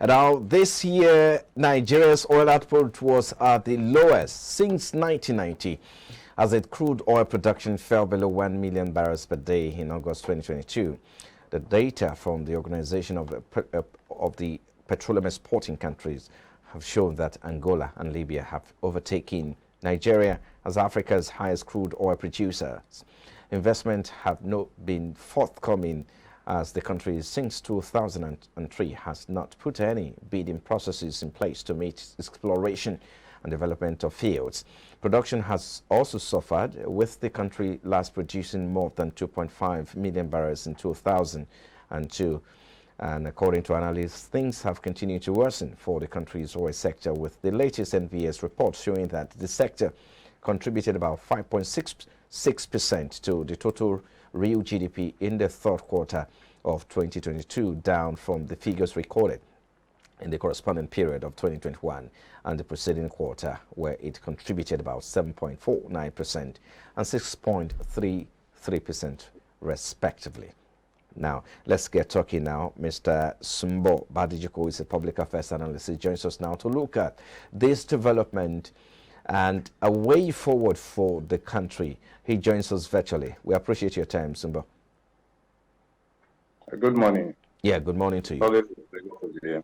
Now, this year, Nigeria's oil output was at the lowest since 1990, as its crude oil production fell below 1 million barrels per day in August 2022. The data from the Organization of the Petroleum Exporting Countries have shown that Angola and Libya have overtaken Nigeria as Africa's highest crude oil producers. Investment have not been forthcoming as the country since 2003 has not put any bidding processes in place to meet exploration and development of fields. Production has also suffered, with the country last producing more than 2.5 million barrels in 2002. And according to analysts, things have continued to worsen for the country's oil sector, with the latest NVS report showing that the sector contributed about 5.66% to the total real GDP in the third quarter of 2022, down from the figures recorded in the corresponding period of 2021 and the preceding quarter, where it contributed about 7.49% and 6.33% respectively. Now, let's get talking now. Mr. Sumbo Badijiko is a public affairs analyst. He joins us now to look at this development and a way forward for the country. He joins us virtually. We appreciate your time, Sumbo. Good morning. Yeah, good morning to you.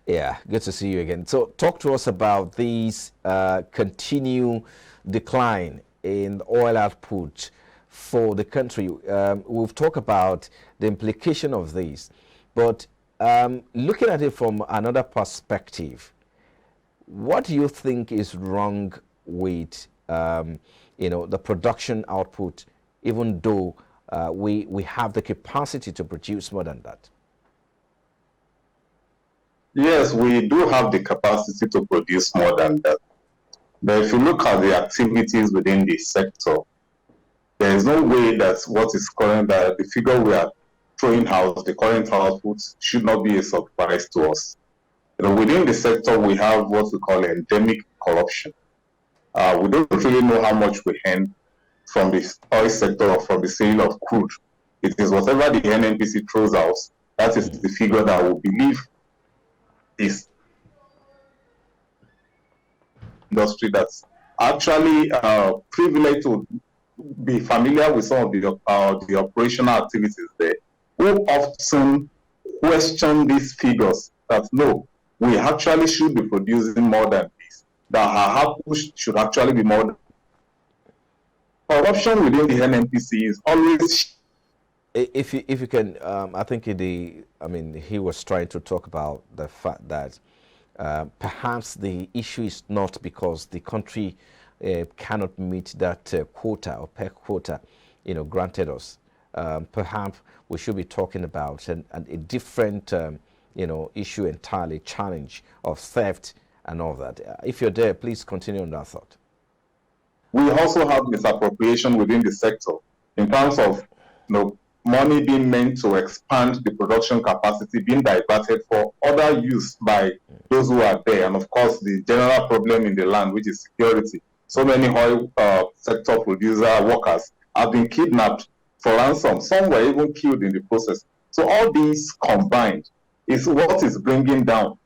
Yeah, good to see you again. So talk to us about these continued decline in oil output for the country. We've talked about the implication of this, but looking at it from another perspective, what do you think is wrong with the production output, even though we have the capacity to produce more than that? Yes, we do have the capacity to produce more than that. But if you look at the activities within the sector, there is no way that what is current, that the figure we are throwing out, the current output, should not be a surprise to us. Within the sector, we have what we call endemic corruption. We don't really know how much we earn from the oil sector or from the sale of crude. It is whatever the NNPC throws out, that is the figure that we believe is industry that's actually privileged to be familiar with some of the operational activities there, who often question these figures that no, we actually should be producing more than this, that our output should actually be more than. Corruption within the NNPC is always. If you can, I think he was trying to talk about the fact that perhaps the issue is not because the country cannot meet that quota or per quota, granted us. Perhaps we should be talking about a different, issue entirely, challenge of theft and all that. If you're there, please continue on that thought. We also have misappropriation within the sector in terms of, money being meant to expand the production capacity being diverted for other use by those who are there, and of course the general problem in the land, which is security. So many oil sector producer workers have been kidnapped for ransom. Some were even killed in the process. So all these combined is what is bringing down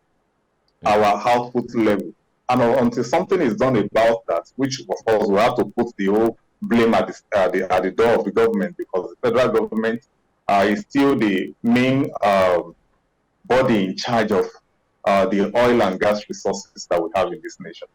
our output level. And until something is done about that, which of course we have to put the whole blame at the door of the government, because the federal government is still the main body in charge of the oil and gas resources that we have in this nation.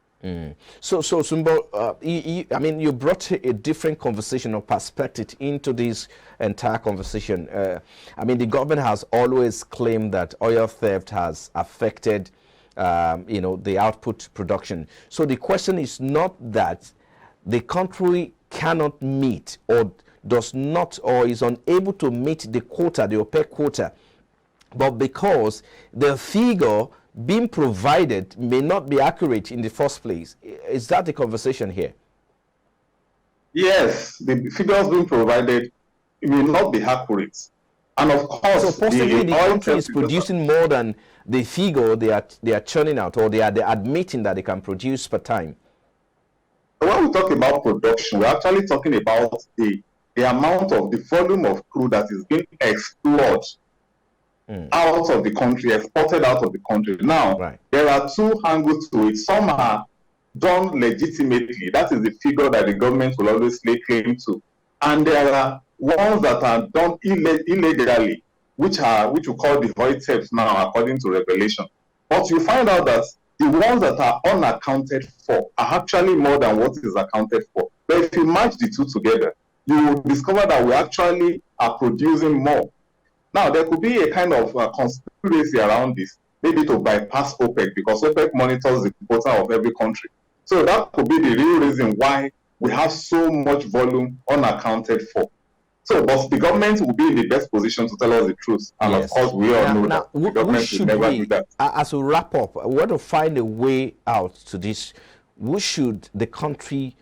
So Sumbo, you brought a different conversation or perspective into this entire conversation. The government has always claimed that oil theft has affected, the output production. So the question is not that the country cannot meet or does not or is unable to meet the quota, the OPEC quota, but because the figure being provided may not be accurate in the first place. Is that the conversation here? Yes, the figures being provided will not be accurate. And of course, so possibly the country is producing more than the figure they are churning out, or they are admitting that they can produce per time. When we talk about production, we're actually talking about the amount of the volume of crude that is being explored out of the country, exported out of the country. Now, there are two angles to it. Some are done legitimately. That is the figure that the government will always lay claim to. And there are ones that are done illegally, which we call the void thefts now, according to Revelation. But you find out that the ones that are unaccounted for are actually more than what is accounted for. But if you match the two together, you will discover that we actually are producing more. Now, there could be a kind of conspiracy around this, maybe to bypass OPEC, because OPEC monitors the quota of every country. So that could be the real reason why we have so much volume unaccounted for. So, but the government will be in the best position to tell us the truth. And of course, we all know that the government will never do that. As we wrap up, we want to find a way out to this. Who should the country,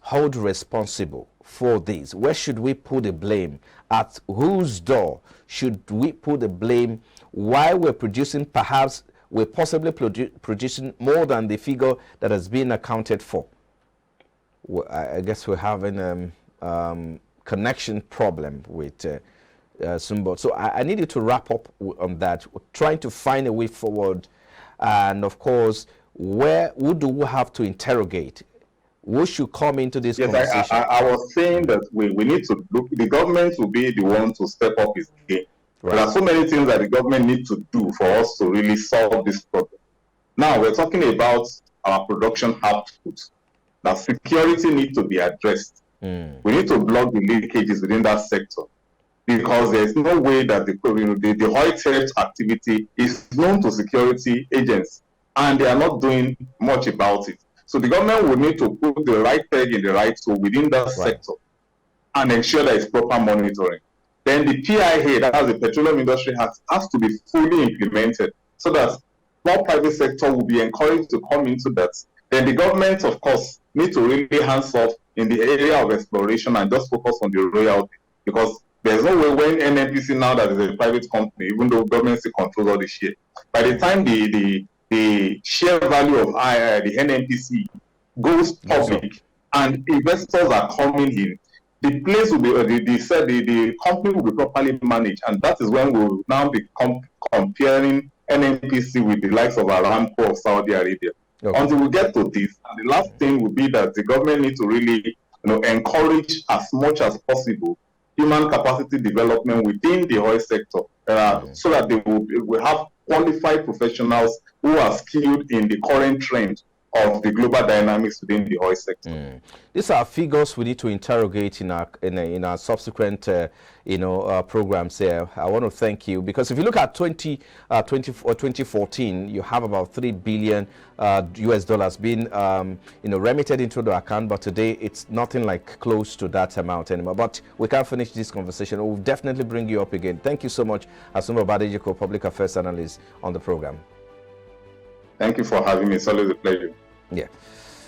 hold responsible for this? Where should we put the blame? At whose door should we put the blame? Why we're producing, perhaps we're possibly producing more than the figure that has been accounted for? I guess we're having connection problem with Sumbo. So I need you to wrap up on that. We're trying to find a way forward. And of course, who do we have to interrogate? Who should come into this conversation? I was saying that we need to look, the government will be the one to step up its game. There are so many things that the government needs to do for us to really solve this problem. Now, we're talking about our production output. Now, security needs to be addressed. We need to block the leakages within that sector, because there's no way that the oil theft activity is known to security agents, and they are not doing much about it. So the government will need to put the right peg in the right tool within that sector and ensure that it's proper monitoring. Then the PIA, that is the Petroleum Industry has to be fully implemented, so that more private sector will be encouraged to come into that. Then the government, of course, need to really hands off in the area of exploration and just focus on the royalty, because there's no way when NNPC, now that is a private company, even though government still controls all the share, by the time the share value of the NNPC goes public and investors are coming in, the place will be, the company will be properly managed, and that is when we will now be comparing NNPC with the likes of Aramco of Saudi Arabia. Until we get to this, and the last thing will be that the government needs to really encourage as much as possible human capacity development within the oil sector, so that they will have qualified professionals who are skilled in the current trend of the global dynamics within the oil sector. These are figures we need to interrogate in our subsequent programs here. I want to thank you, because if you look at 2014, you have about $3 billion US dollars being remitted into the account, but today it's nothing like close to that amount anymore. But we can't finish this conversation. We'll definitely bring you up again. Thank you so much, Asumbo Badejiko, Public Affairs Analyst, on the program. Thank you for having me. It's always a pleasure. Yeah.